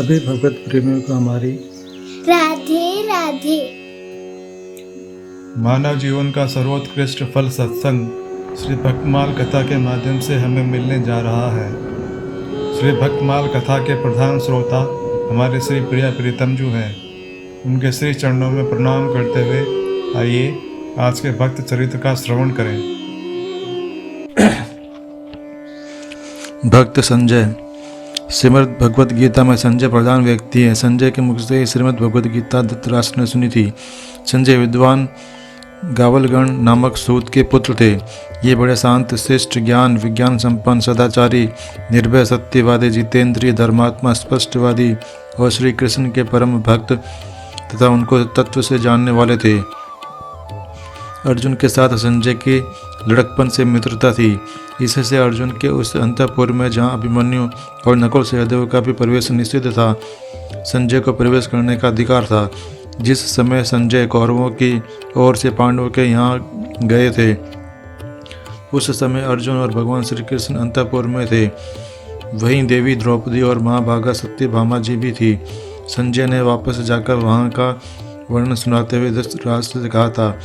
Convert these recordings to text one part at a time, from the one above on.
सभी भगवत प्रेमियों को हमारी राधे राधे। मानव जीवन का सर्वोत्कृष्ट फल सत्संग श्री भक्तमाल कथा के माध्यम से हमें मिलने जा रहा है। श्री भक्तमाल कथा के प्रधान श्रोता हमारे श्री प्रिया प्रीतम जी हैं। उनके श्री चरणों में प्रणाम करते हुए आइए आज के भक्त चरित्र का श्रवण करें। भक्त संजय। श्रीमद् भगवद गीता में संजय प्रधान व्यक्ति है। संजय के मुख से श्रीमद् भगवद गीता धृतराष्ट्र ने सुनी थी। संजय विद्वान गावलगण नामक सूत के पुत्र थे। ये बड़े शांत, शिष्ट, ज्ञान विज्ञान संपन्न, सदाचारी, निर्भय, सत्यवादी, जितेंद्रिय, धर्मात्मा, स्पष्टवादी और श्री कृष्ण के परम भक्त तथा उनको तत्व से जानने वाले थे। अर्जुन के साथ संजय की लड़कपन से मित्रता थी। इससे अर्जुन के उस अंतःपुर में जहाँ अभिमन्यु और नकुल सहदेव का भी प्रवेश निषिद्ध था, संजय को प्रवेश करने का अधिकार था। जिस समय संजय कौरवों की ओर से पांडवों के यहाँ गए थे, उस समय अर्जुन और भगवान श्री कृष्ण अंतःपुर में थे। वहीं देवी द्रौपदी और महाभागा सत्यभामा जी भी थी। संजय ने वापस जाकर वहाँ का वर्णन सुनाते हुए धृतराष्ट्र से कहा था,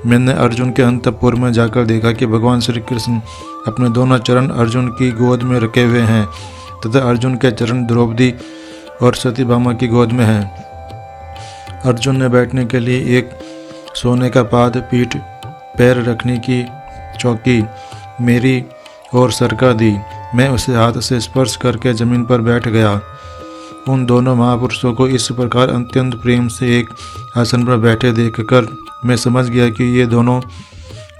मैंने अर्जुन के अंतःपुर में जाकर देखा कि भगवान श्री कृष्ण अपने दोनों चरण अर्जुन की गोद में रखे हुए हैं तथा अर्जुन के चरण द्रौपदी और सत्यभामा की गोद में हैं। अर्जुन ने बैठने के लिए एक सोने का पाद, पीठ, पैर रखने की चौकी मेरी ओर सरका दी। मैं उसे हाथ से स्पर्श करके जमीन पर बैठ गया। उन दोनों महापुरुषों को इस प्रकार अत्यंत प्रेम से एक आसन पर बैठे देखकर मैं समझ गया कि ये दोनों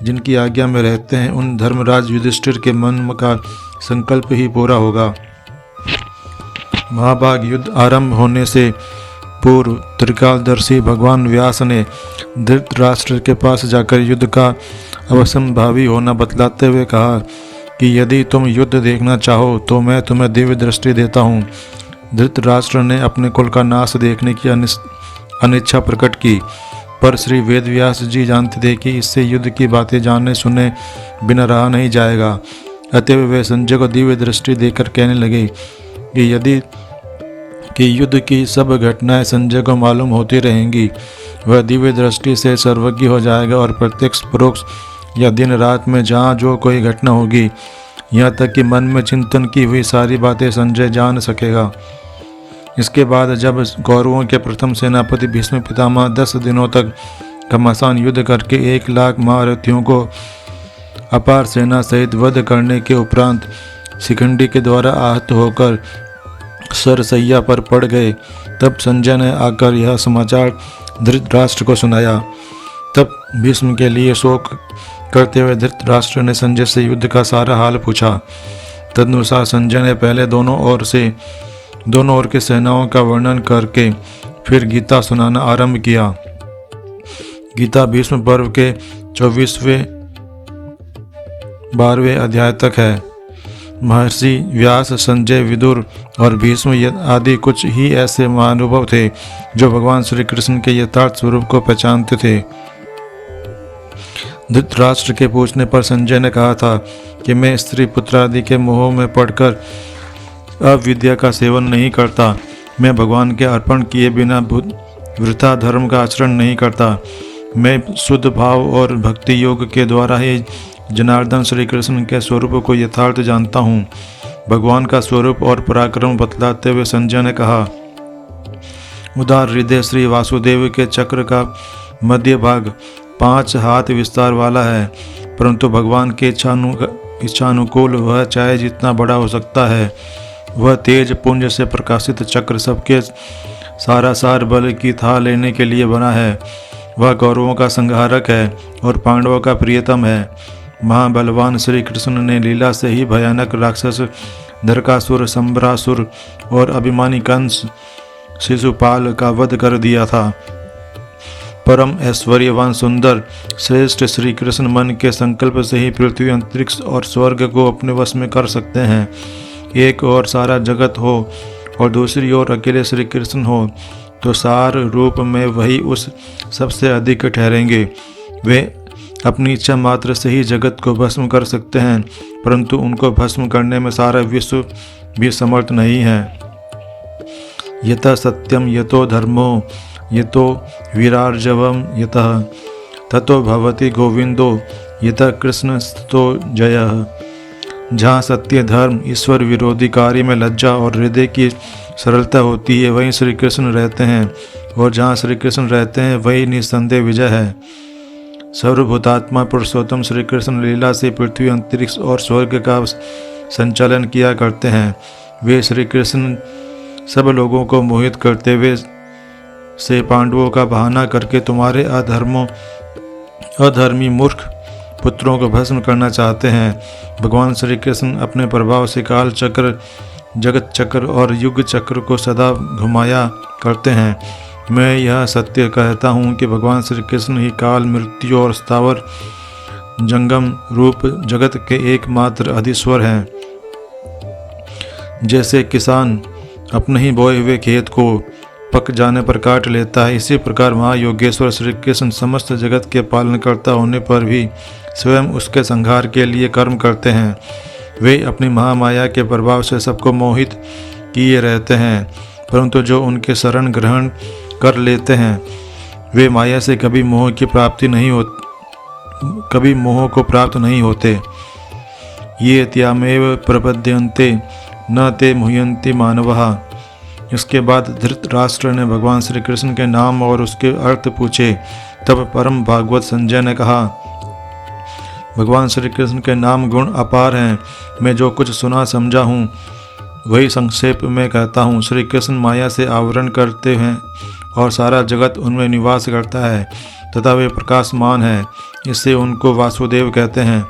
जिनकी आज्ञा में रहते हैं, उन धर्मराज युधिष्ठिर के मन का संकल्प ही पूरा होगा। महाभाग युद्ध आरंभ होने से पूर्व त्रिकालदर्शी भगवान व्यास ने धृतराष्ट्र के पास जाकर युद्ध का अवश्यंभावी होना बतलाते हुए कहा कि यदि तुम युद्ध देखना चाहो तो मैं तुम्हें दिव्य दृष्टि देता हूँ। धृतराष्ट्र ने अपने कुल का नाश देखने की अनिच्छा प्रकट की, पर श्री वेदव्यास जी जानते थे कि इससे युद्ध की बातें जानने सुने बिना रहा नहीं जाएगा। अतः वे संजय को दिव्य दृष्टि देकर कहने लगे कि युद्ध की सब घटनाएं संजय को मालूम होती रहेंगी। वह दिव्य दृष्टि से सर्वज्ञ हो जाएगा और प्रत्यक्ष परोक्ष या दिन रात में जहाँ जो कोई घटना होगी, यहाँ तक कि मन में चिंतन की हुई सारी बातें संजय जान सकेगा। इसके बाद जब कौरवों के प्रथम सेनापति भीष्म पितामह 10 दिनों तक घमासान युद्ध करके 1 लाख महारथियों को अपार सेना सहित वध करने के उपरांत शिखंडी के द्वारा आहत होकर सरसैया पर पड़ गए, तब संजय ने आकर यह समाचार धृतराष्ट्र को सुनाया। तब भीष्म के लिए शोक करते हुए धृतराष्ट्र ने संजय से युद्ध का सारा हाल पूछा। तदनुसार संजय ने पहले दोनों ओर के सेनाओं का वर्णन करके फिर गीता सुनाना आरंभ किया। गीता भीष्म पर्व के 24वें 12वें अध्याय तक है। महर्षि व्यास, संजय, विदुर और भीष्म आदि कुछ ही ऐसे महानुभव थे जो भगवान श्री कृष्ण के यथार्थ स्वरूप को पहचानते थे। धृतराष्ट्र के पूछने पर संजय ने कहा था कि मैं स्त्री पुत्र आदि के मोह में पड़कर अविद्या का सेवन नहीं करता। मैं भगवान के अर्पण किए बिना वृथा धर्म का आचरण नहीं करता। मैं शुद्ध भाव और भक्ति योग के द्वारा ही जनार्दन श्री कृष्ण के स्वरूप को यथार्थ जानता हूँ। भगवान का स्वरूप और पराक्रम बतलाते हुए संजय ने कहा, उदार हृदय श्री वासुदेव के चक्र का मध्य भाग 5 हाथ विस्तार वाला है, परंतु भगवान के इच्छानुकूल वह चाहे जितना बड़ा हो सकता है। वह तेज पुंज से प्रकाशित चक्र सबके सारासार बल की था लेने के लिए बना है। वह कौरवों का संहारक है और पांडवों का प्रियतम है। महाबलवान श्री कृष्ण ने लीला से ही भयानक राक्षस धरकासुर, संबरासुर और अभिमानी कंस शिशुपाल का वध कर दिया था। परम ऐश्वर्यवान सुंदर श्रेष्ठ श्री कृष्ण मन के संकल्प से ही पृथ्वी, अंतरिक्ष और स्वर्ग को अपने वश में कर सकते हैं। एक ओर सारा जगत हो और दूसरी ओर अकेले श्री कृष्ण हो तो सार रूप में वही उस सबसे अधिक ठहरेंगे। वे अपनी इच्छा मात्र से ही जगत को भस्म कर सकते हैं, परंतु उनको भस्म करने में सारा विश्व भी समर्थ नहीं है। यतः सत्यम यतो धर्मो यतो वीरार्जवम यतः ततो भवति गोविंदो यतः कृष्णस्तो जयः। जहाँ सत्य धर्म ईश्वर विरोधी कार्य में लज्जा और हृदय की सरलता होती है वहीं श्री कृष्ण रहते हैं, और जहाँ श्री कृष्ण रहते हैं वही निस्संदेह विजय है। सर्वभूतात्मा पुरुषोत्तम श्री कृष्ण लीला से पृथ्वी, अंतरिक्ष और स्वर्ग का संचालन किया करते हैं। वे श्री कृष्ण सब लोगों को मोहित करते हुए से पांडवों का बहाना करके तुम्हारे अधर्मी मूर्ख पुत्रों को भस्म करना चाहते हैं। भगवान श्री कृष्ण अपने प्रभाव से काल चक्र, जगत चक्र और युग चक्र को सदा घुमाया करते हैं। मैं यह सत्य कहता हूँ कि भगवान श्री कृष्ण ही काल, मृत्यु और स्थावर जंगम रूप जगत के एकमात्र अधीश्वर हैं। जैसे किसान अपने ही बोए हुए खेत को पक जाने पर काट लेता है, इसी प्रकार महायोगेश्वर श्री कृष्ण समस्त जगत के पालनकर्ता होने पर भी स्वयं उसके संहार के लिए कर्म करते हैं। वे अपनी महामाया के प्रभाव से सबको मोहित किए रहते हैं, परंतु जो उनके शरण ग्रहण कर लेते हैं वे माया से कभी मोह को प्राप्त नहीं होते। ये त्यामेव प्रपद्यन्ते न ते मुह्यन्ति मानवः। इसके बाद धृतराष्ट्र ने भगवान श्री कृष्ण के नाम और उसके अर्थ पूछे। तब परम भागवत संजय ने कहा, भगवान श्री कृष्ण के नाम गुण अपार हैं। मैं जो कुछ सुना समझा हूँ वही संक्षेप में कहता हूँ। श्री कृष्ण माया से आवरण करते हैं और सारा जगत उनमें निवास करता है तथा वे प्रकाशमान हैं, इससे उनको वासुदेव कहते हैं।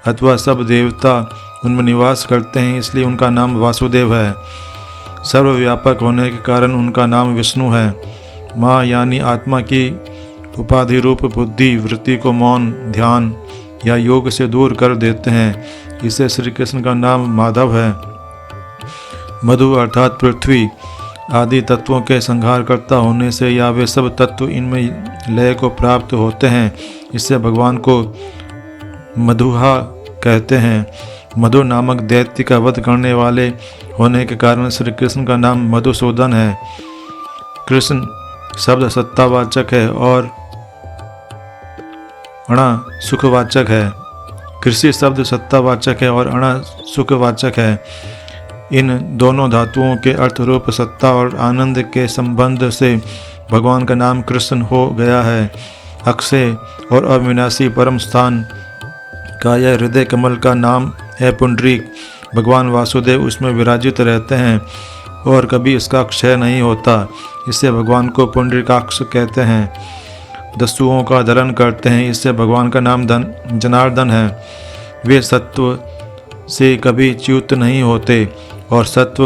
अथवा सब देवता उनमें निवास करते हैं, इसलिए उनका नाम वासुदेव है। सर्वव्यापक होने के कारण उनका नाम विष्णु है। माँ यानी आत्मा की उपाधि रूप बुद्धि वृत्ति को मौन, ध्यान या योग से दूर कर देते हैं। इसे श्री कृष्ण का नाम माधव है। मधु अर्थात पृथ्वी आदि तत्वों के संहारकर्ता होने से या वे सब तत्व इनमें लय को प्राप्त होते हैं, इससे भगवान को मधुहा कहते हैं। मधु नामक दैत्य का वध करने वाले होने के कारण श्री कृष्ण का नाम मधुसूदन है। कृष्ण शब्द सत्तावाचक है और अणा सुखवाचक है। कृषि शब्द सत्तावाचक है और अणा सुखवाचक है। इन दोनों धातुओं के अर्थ रूप सत्ता और आनंद के संबंध से भगवान का नाम कृष्ण हो गया है। अक्षय और अविनाशी परम स्थान का यह हृदय कमल का नाम है पुंडरीक। भगवान वासुदेव उसमें विराजित रहते हैं और कभी इसका क्षय नहीं होता, इससे भगवान को पुंडरीकाक्ष कहते हैं। दस्युओं का धरण करते हैं, इससे भगवान का नाम जनार्दन है। वे सत्व से कभी च्युत नहीं होते और सत्व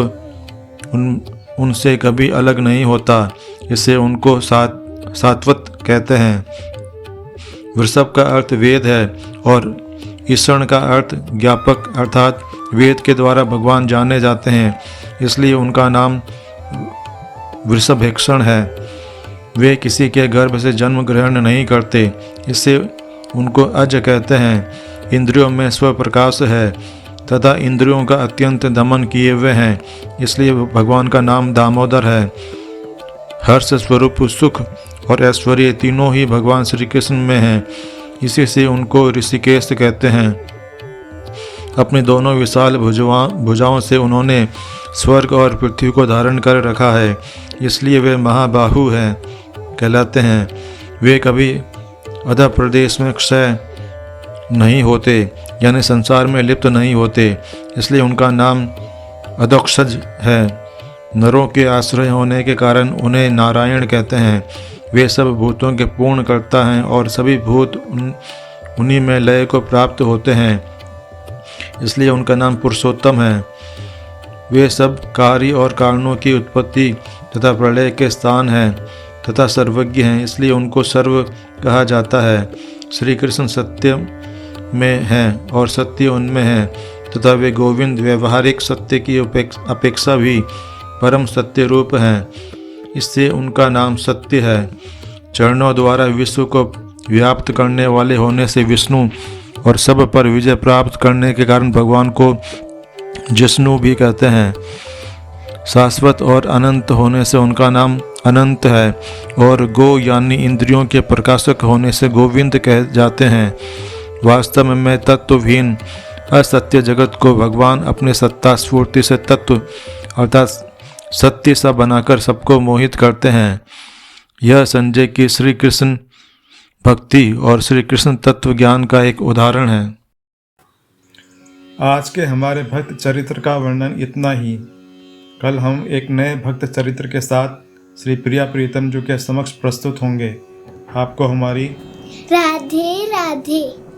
उनसे कभी अलग नहीं होता, इससे उनको सात्वत कहते हैं। वृषभ का अर्थ वेद है और ईक्षण का अर्थ ज्ञापक अर्थात वेद के द्वारा भगवान जाने जाते हैं, इसलिए उनका नाम वृषभेक्षण है। वे किसी के गर्भ से जन्म ग्रहण नहीं करते, इससे उनको अज कहते हैं। इंद्रियों में स्वप्रकाश है तथा इंद्रियों का अत्यंत दमन किए हुए हैं, इसलिए भगवान का नाम दामोदर है। हर्ष स्वरूप सुख और ऐश्वर्य तीनों ही भगवान श्री कृष्ण में हैं, इसी से उनको ऋषिकेश कहते हैं। अपनी दोनों विशाल भुजाओं से उन्होंने स्वर्ग और पृथ्वी को धारण कर रखा है, इसलिए वे महाबाहु हैं कहलाते हैं। वे कभी अधः प्रदेश में क्षय नहीं होते, यानी संसार में लिप्त नहीं होते, इसलिए उनका नाम अधोक्षज है। नरों के आश्रय होने के कारण उन्हें नारायण कहते हैं। वे सब भूतों के पूर्ण करता हैं और सभी भूत उन्हीं में लय को प्राप्त होते हैं, इसलिए उनका नाम पुरुषोत्तम है। वे सब कार्य और कारणों की उत्पत्ति तथा प्रलय के स्थान हैं तथा सर्वज्ञ हैं, इसलिए उनको सर्व कहा जाता है। श्री कृष्ण सत्य में हैं और सत्य उनमें है तथा वे गोविंद व्यवहारिक सत्य की अपेक्षा भी परम सत्य रूप हैं, इससे उनका नाम सत्य है। चरणों द्वारा विश्व को व्याप्त करने वाले होने से विष्णु और सब पर विजय प्राप्त करने के कारण भगवान को जिष्णु भी कहते हैं। शाश्वत और अनंत होने से उनका नाम अनंत है, और गो यानी इंद्रियों के प्रकाशक होने से गोविंद कह जाते हैं। वास्तव में तत्वहीन असत्य जगत को भगवान अपने सत्ता स्फूर्ति से तत्व अर्थात सत्य सा बनाकर सबको मोहित करते हैं। यह संजय की श्री कृष्ण भक्ति और श्री कृष्ण तत्व ज्ञान का एक उदाहरण है। आज के हमारे भक्त चरित्र का वर्णन इतना ही। कल हम एक नए भक्त चरित्र के साथ श्री प्रिया प्रीतम जी के समक्ष प्रस्तुत होंगे। आपको हमारी राधे राधे।